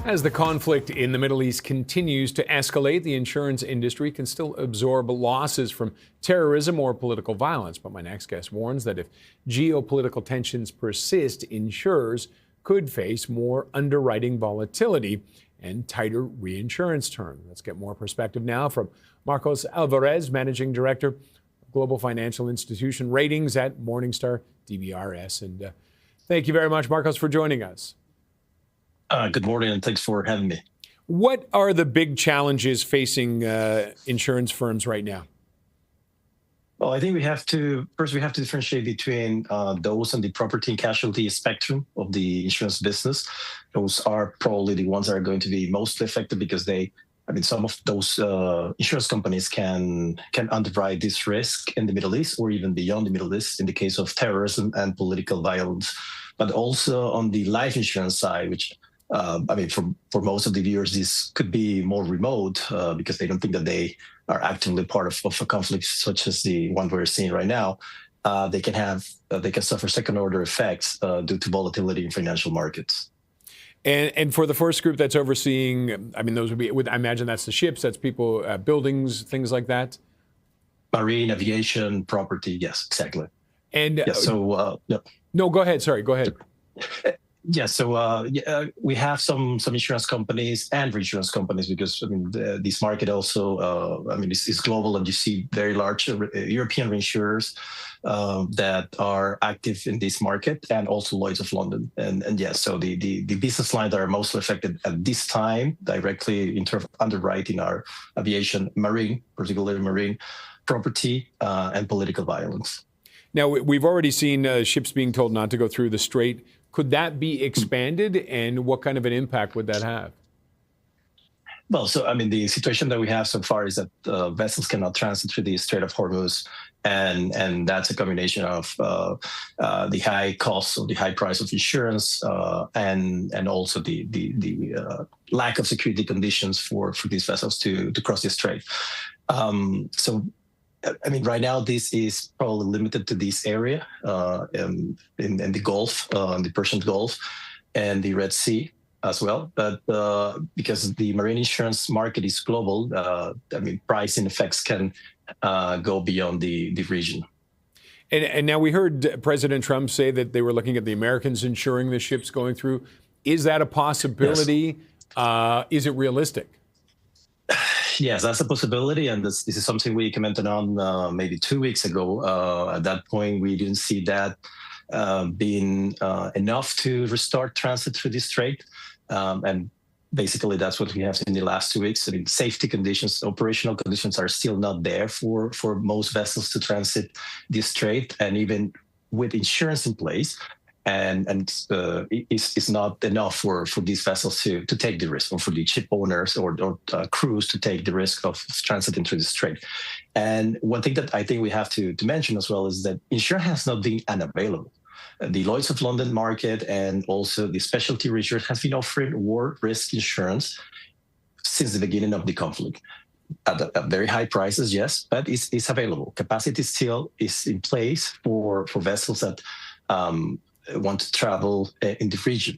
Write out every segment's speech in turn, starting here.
As the conflict in the Middle East continues to escalate, the insurance industry can still absorb losses from terrorism or political violence. But my next guest warns that if geopolitical tensions persist, insurers could face more underwriting volatility and tighter reinsurance terms. Let's get more perspective now from Marcos Alvarez, Managing Director of Global Financial Institution Ratings at Morningstar DBRS. And thank you very much, Marcos, for joining us. Good morning, and thanks for having me. What are the big challenges facing insurance firms right now? Well, I think we have to differentiate between those on the property and casualty spectrum of the insurance business. Those are probably the ones that are going to be mostly affected because some of those insurance companies can underwrite this risk in the Middle East or even beyond the Middle East in the case of terrorism and political violence. But also on the life insurance side, which for most of the viewers, this could be more remote because they don't think that they are actively part of a conflict such as the one we're seeing right now. They can suffer second-order effects due to volatility in financial markets. And for the first group that's overseeing, those would be, I imagine that's the ships, that's people, buildings, things like that? Marine, aviation, property, yes, exactly. And yeah. No, go ahead. Sorry, go ahead. Yeah, so we have some insurance companies and reinsurance companies because this market also is global, and you see very large European reinsurers that are active in this market, and also Lloyd's of London. And yes, so the business lines that are mostly affected at this time directly in terms of underwriting are aviation, marine, particularly marine, property, and political violence. Now, we've already seen ships being told not to go through the strait. Could that be expanded, and what kind of an impact would that have? Well, so the situation that we have so far is that vessels cannot transit through the Strait of Hormuz, and that's a combination of the high cost of the high price of insurance and also the lack of security conditions for these vessels to cross the strait. Right now, this is probably limited to this area in the Gulf, the Persian Gulf, and the Red Sea as well. But because the marine insurance market is global, pricing effects can go beyond the region. And now we heard President Trump say that they were looking at the Americans insuring the ships going through. Is that a possibility? Yes. Is it realistic? Yes, that's a possibility, and this is something we commented on maybe 2 weeks ago. At that point, we didn't see that being enough to restart transit through this strait, and basically that's what we have seen in the last 2 weeks. Safety conditions, operational conditions are still not there for most vessels to transit this strait, and even with insurance in place. And it's not enough for these vessels to take the risk, or for the ship owners or crews to take the risk of transiting through the strait. And one thing that I think we have to mention as well is that insurance has not been unavailable. The Lloyd's of London market and also the specialty reinsurers has been offering war risk insurance since the beginning of the conflict. At very high prices, yes, but it's available. Capacity still is in place for vessels that want to travel in the region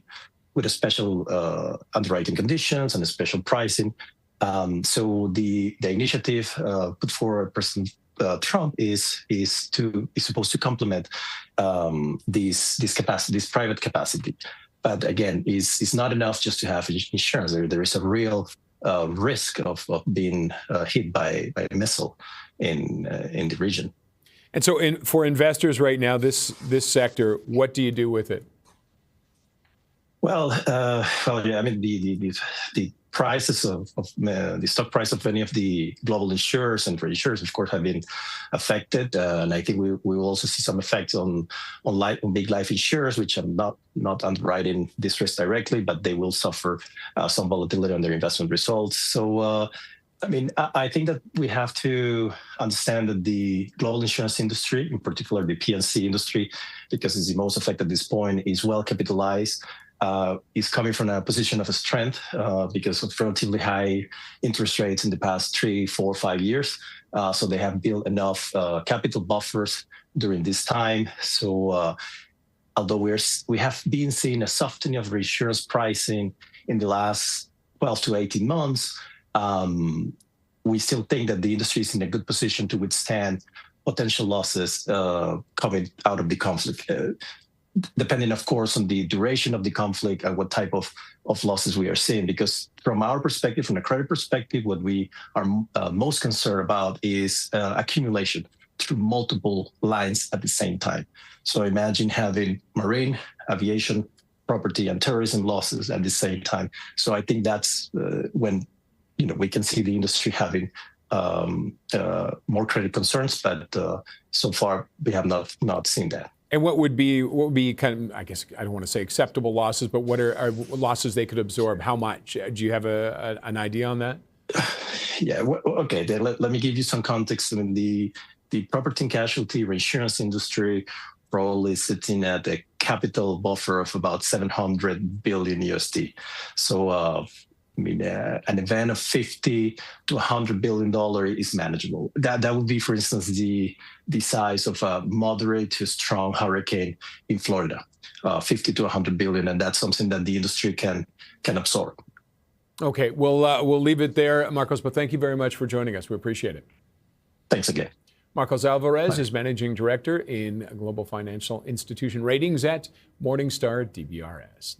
with a special underwriting conditions and a special pricing. So the initiative put forward President Trump is supposed to complement this capacity, this private capacity. But again, it's not enough just to have insurance. There is a real risk of being hit by a missile in the region. And so for investors right now, this sector, what do you do with it? Well, yeah, the prices of the stock price of many of the global insurers and reinsurers, of course, have been affected. And I think we will also see some effects on big life insurers, which are not underwriting this risk directly, but they will suffer some volatility on their investment results. So, I think that we have to understand that the global insurance industry, in particular the P&C industry, because it's the most affected at this point, is well capitalized, is coming from a position of strength because of relatively high interest rates in the past 3, 4, 5 years. So they have built enough capital buffers during this time. So although we have been seeing a softening of reinsurance pricing in the last 12 to 18 months, we still think that the industry is in a good position to withstand potential losses coming out of the conflict, depending, of course, on the duration of the conflict and what type of losses we are seeing. Because from our perspective, from a credit perspective, what we are most concerned about is accumulation through multiple lines at the same time. So imagine having marine, aviation, property, and terrorism losses at the same time. So I think that's when we can see the industry having more credit concerns, but so far we have not seen that. And what would be kind of, I guess I don't want to say acceptable losses, but what are losses they could absorb? How much? Do you have an idea on that? Yeah. Okay. Let me give you some context. I mean, the property and casualty reinsurance industry probably sitting at a capital buffer of about $700 billion USD. So, an event of $50 to $100 billion is manageable. That would be, for instance, the size of a moderate to strong hurricane in Florida, 50 to 100 billion, and that's something that the industry can absorb. Okay, we'll leave it there, Marcos. But thank you very much for joining us. We appreciate it. Thanks again. Marcos Alvarez is Managing Director in Global Financial Institution Ratings at Morningstar DBRS.